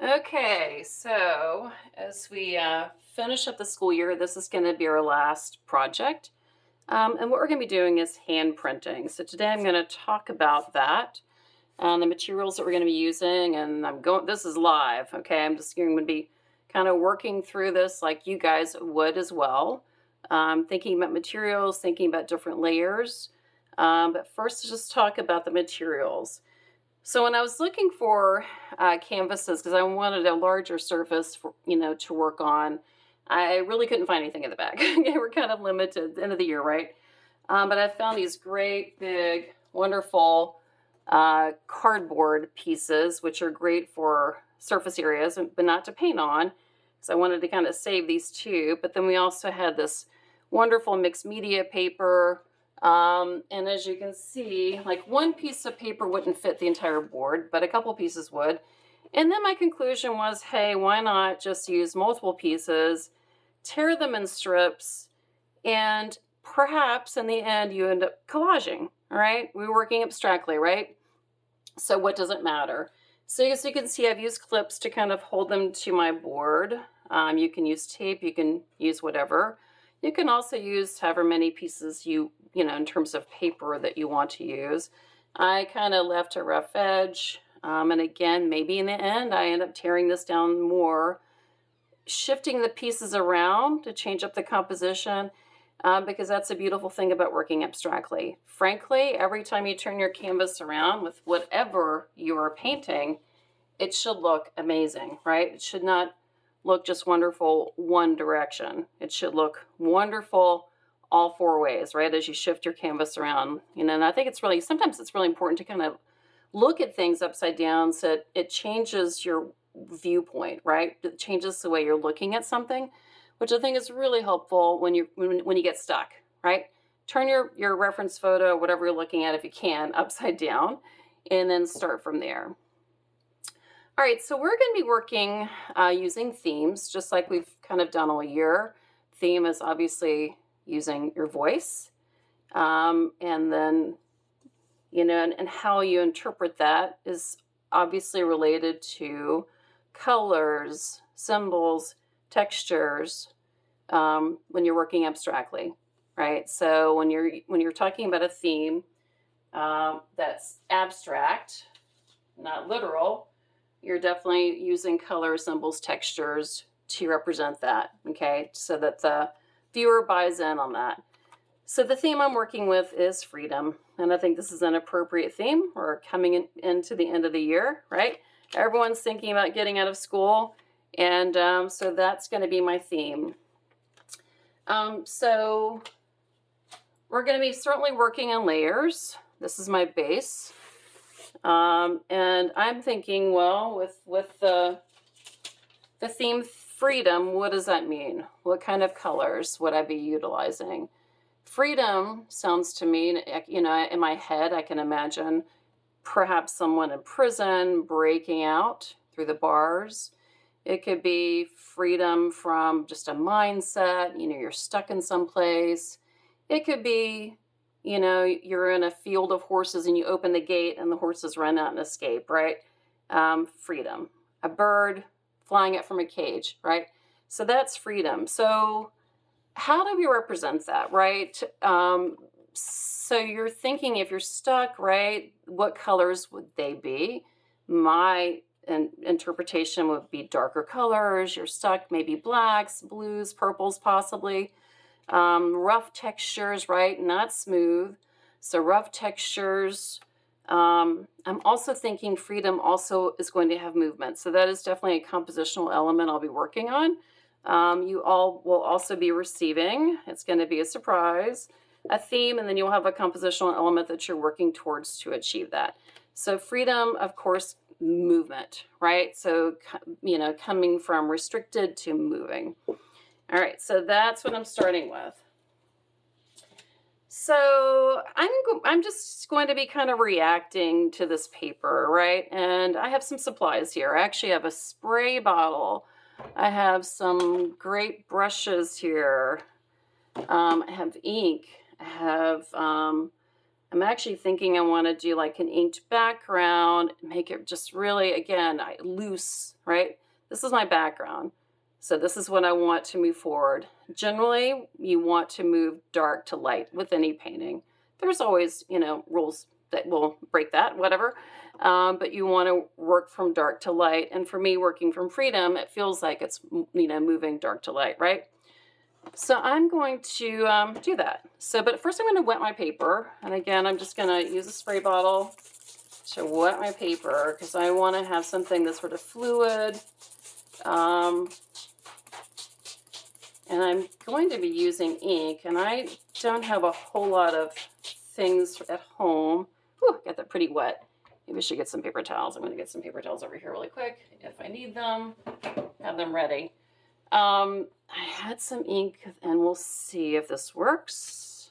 Okay, so as we finish up the school year, this is going to be our last project. And what we're going to be doing is hand printing. So today I'm going to talk about that, the materials that we're going to be using. And this is live, okay? I'm just going to be kind of working through this like you guys would as well. Thinking about materials, thinking about different layers. But first, just talk about the materials. So when I was looking for canvases, because I wanted a larger surface for, to work on, I really couldn't find anything in the back. They were kind of limited at the end of the year, right? But I found these great, big, wonderful cardboard pieces, which are great for surface areas, but not to paint on. So I wanted to kind of save these two. But then we also had this wonderful mixed media paper, and as you can see, like one piece of paper wouldn't fit the entire board, but a couple pieces would. And then my conclusion was, hey, why not just use multiple pieces, tear them in strips, and perhaps in the end you end up collaging, all right? We're working abstractly, right? So what does it matter? So as you can see, I've used clips to kind of hold them to my board. You can use tape, you can use whatever. You can also use however many pieces in terms of paper that you want to use. I kind of left a rough edge. And again, maybe in the end, I end up tearing this down more, shifting the pieces around to change up the composition, because that's a beautiful thing about working abstractly. Frankly, every time you turn your canvas around with whatever you are painting, it should look amazing, right? It should not look just wonderful one direction. It should look wonderful all four ways, right? As you shift your canvas around, and I think sometimes it's really important to kind of look at things upside down so it changes your viewpoint, right? It changes the way you're looking at something, which I think is really helpful when you get stuck, right? Turn your reference photo, whatever you're looking at, if you can, upside down, and then start from there. All right, so we're going to be working using themes, just like we've kind of done all year. Theme is obviously using your voice, and then, and how you interpret that is obviously related to colors, symbols, textures, when you're working abstractly, right? So when you're talking about a theme that's abstract, not literal, you're definitely using color, symbols, textures to represent that, okay? So that the viewer buys in on that. So the theme I'm working with is freedom, and I think this is an appropriate theme. We're coming into the end of the year, right? Everyone's thinking about getting out of school, and so that's going to be my theme. So we're going to be certainly working on layers. This is my base. And I'm thinking, well, with the theme freedom, what does that mean? What kind of colors would I be utilizing? Freedom sounds to me, in my head, I can imagine perhaps someone in prison breaking out through the bars. It could be freedom from just a mindset, you're stuck in some place. It could be, you're in a field of horses and you open the gate and the horses run out and escape, right? Freedom. A bird flying out from a cage, right? So that's freedom. So how do we represent that, right? So you're thinking, if you're stuck, right, what colors would they be? My interpretation would be darker colors. You're stuck, maybe blacks, blues, purples, possibly. Rough textures, right? Not smooth. So rough textures. I'm also thinking freedom also is going to have movement. So that is definitely a compositional element I'll be working on. You all will also be receiving, it's going to be a surprise, a theme, and then you'll have a compositional element that you're working towards to achieve that. So freedom, of course, movement, right? So, coming from restricted to moving. All right, so that's what I'm starting with. So I'm just going to be kind of reacting to this paper, right? And I have some supplies here. I actually have a spray bottle. I have some great brushes here. I have ink. I have I'm actually thinking I want to do like an inked background, make it just really, again, loose, right? This is my background. So this is what I want to move forward. Generally, you want to move dark to light with any painting. There's always, rules that will break that, whatever. But you want to work from dark to light. And for me, working from freedom, it feels like it's, moving dark to light, right? So I'm going to do that. But first I'm going to wet my paper. And again, I'm just going to use a spray bottle to wet my paper because I want to have something that's sort of fluid. And I'm going to be using ink, and I don't have a whole lot of things at home. Whew, got that pretty wet. Maybe I should get some paper towels. I'm going to get some paper towels over here really quick if I need them. Have them ready. I had some ink, and we'll see if this works.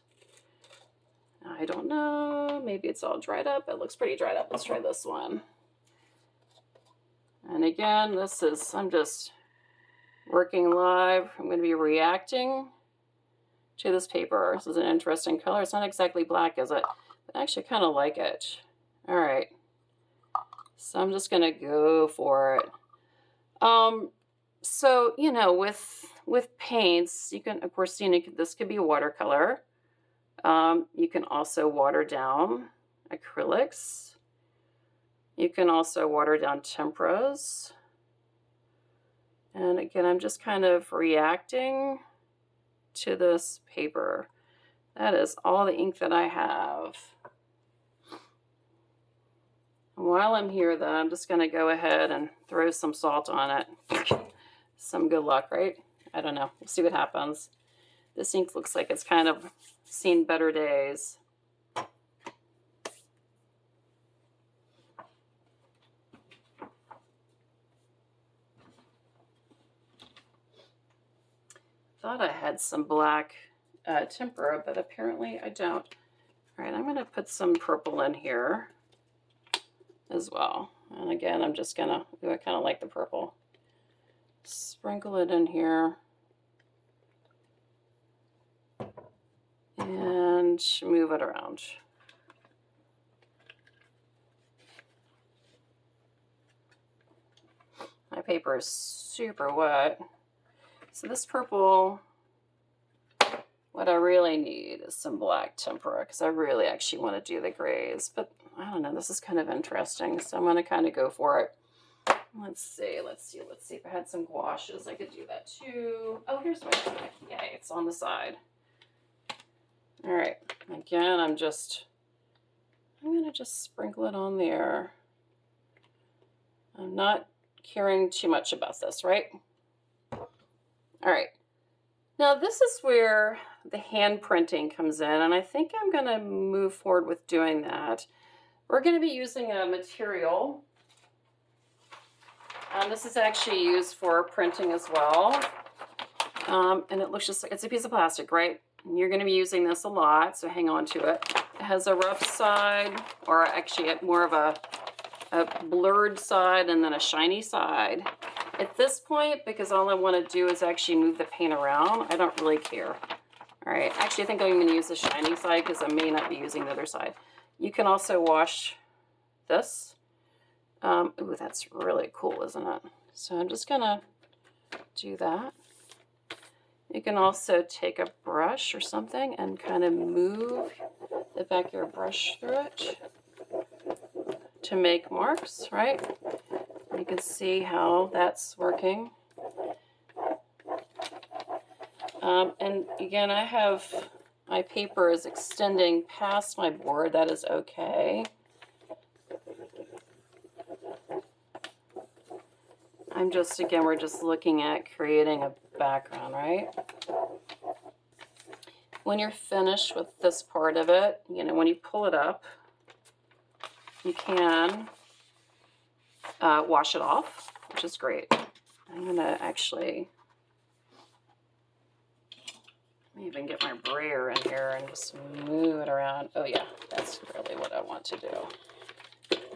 I don't know. Maybe it's all dried up. It looks pretty dried up. Let's try this one. And again, I'm just working live. I'm going to be reacting to this paper. This is an interesting color. It's not exactly black, is it? But I actually kind of like it. All right. So I'm just going to go for it. So, with paints, you can, of course, this could be watercolor. You can also water down acrylics. You can also water down temperas. And again, I'm just kind of reacting to this paper. That is all the ink that I have. While I'm here, though, I'm just going to go ahead and throw some salt on it. Some good luck, right? I don't know. We'll see what happens. This ink looks like it's kind of seen better days. Thought I had some black tempera, but apparently I don't. All right, I'm going to put some purple in here as well. And again, I'm just going to, I kind of like the purple. Sprinkle it in here. And move it around. My paper is super wet. So this purple, what I really need is some black tempera because I really actually want to do the grays. But I don't know, this is kind of interesting. So I'm going to kind of go for it. Let's see if I had some gouaches, I could do that too. Oh, here's my die. Yay, it's on the side. All right, again, I'm going to just sprinkle it on there. I'm not caring too much about this, right? All right, now this is where the hand printing comes in, and I think I'm going to move forward with doing that. We're going to be using a material. This is actually used for printing as well, and it looks just like it's a piece of plastic, right? And you're going to be using this a lot, so hang on to it. It has a rough side, or actually more of a blurred side and then a shiny side. At this point, because all I want to do is actually move the paint around, I don't really care. All right, actually I think I'm going to use the shiny side because I may not be using the other side. You can also wash this. Ooh, that's really cool, isn't it? So I'm just going to do that. You can also take a brush or something and kind of move the back of your brush through it to make marks, right? You can see how that's working. And again, I have my paper is extending past my board. That is okay. We're just looking at creating a background, right? When you're finished with this part of it, when you pull it up, you can wash it off, which is great. I'm going to actually even get my brayer in here and just move it around. Oh yeah, that's really what I want to do.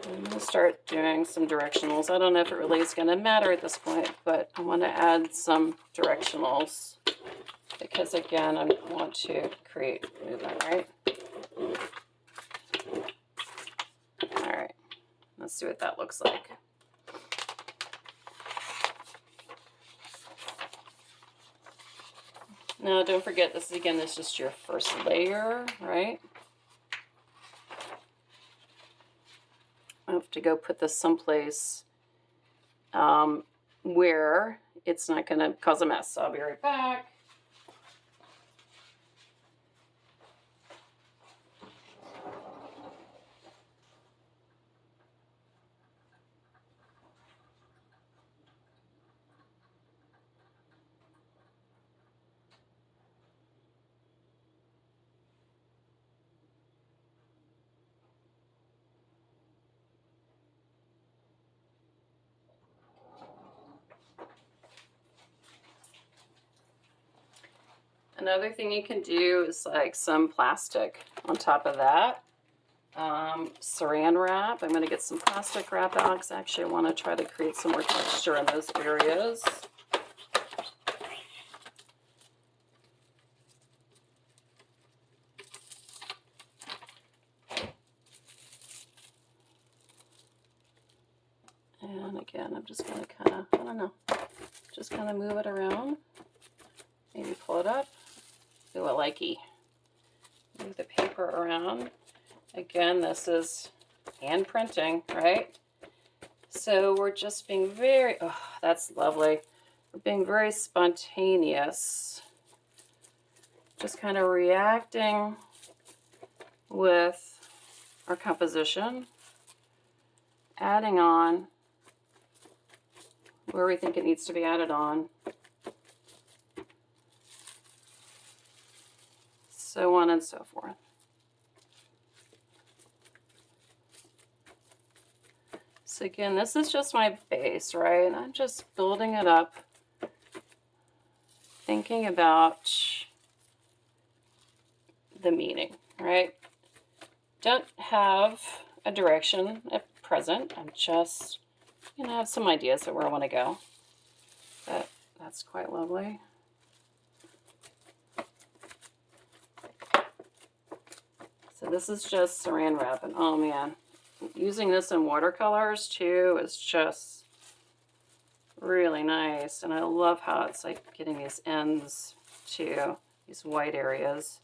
I'm going to start doing some directionals. I don't know if it really is going to matter at this point, but I want to add some directionals because, again, I want to create movement, right? Let's see what that looks like. Now, don't forget, this is just your first layer, right? I have to go put this someplace where it's not going to cause a mess. So I'll be right back. Another thing you can do is like some plastic on top of that. Saran wrap. I'm going to get some plastic wrap out because actually I want to try to create some more texture in those areas. And again, I'm just going to kind of, I don't know, just kind of move it around. Maybe pull it up. Do a likey. Move the paper around. Again, this is hand printing, right? So we're just being very, oh, that's lovely. We're being very spontaneous. Just kind of reacting with our composition. Adding on where we think it needs to be added on. So on and so forth. So again, this is just my base, right? I'm just building it up, thinking about the meaning, right? Don't have a direction at present. I'm just, have some ideas of where I want to go. But that's quite lovely. So this is just saran wrap, and oh man, using this in watercolors too is just really nice. And I love how it's like getting these ends to these white areas.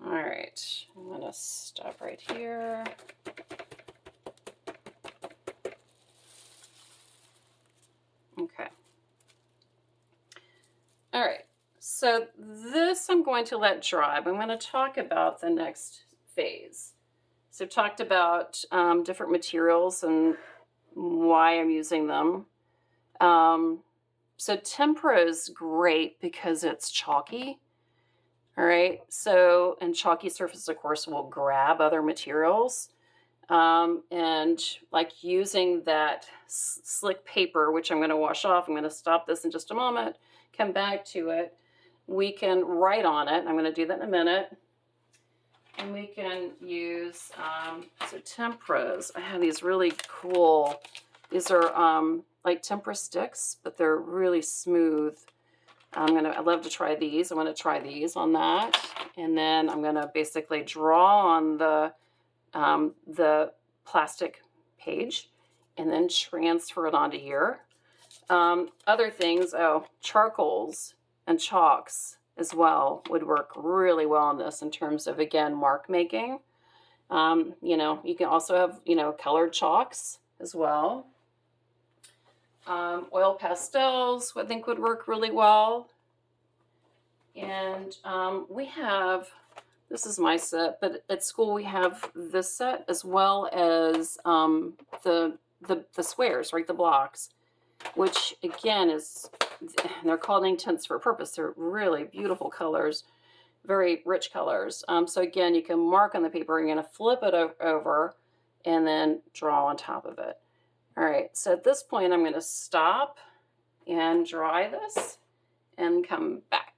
All right, I'm gonna stop right here. Okay. All right, so this I'm going to let dry. I'm going to talk about the next phase. So I've talked about different materials and why I'm using them. So tempera is great because it's chalky. All right, so, and chalky surface, of course, will grab other materials. And like using that slick paper, which I'm going to wash off, I'm going to stop this in just a moment, come back to it. We can write on it. I'm going to do that in a minute. And we can use, so temperas. I have these really cool, these are like tempera sticks, but they're really smooth. I love to try these. I'm going to try these on that. And then I'm going to basically draw on the plastic page and then transfer it onto here. Other things, charcoals and chalks as well would work really well on this in terms of, again, mark making. You can also have, colored chalks as well. Oil pastels, I think, would work really well. And we have, this is my set, but at school we have this set as well as the squares, right, the blocks, which again they're called ink tints for a purpose. They're really beautiful colors, very rich colors. So again, you can mark on the paper. You're going to flip it over and then draw on top of it. All right, so at this point, I'm going to stop and dry this and come back.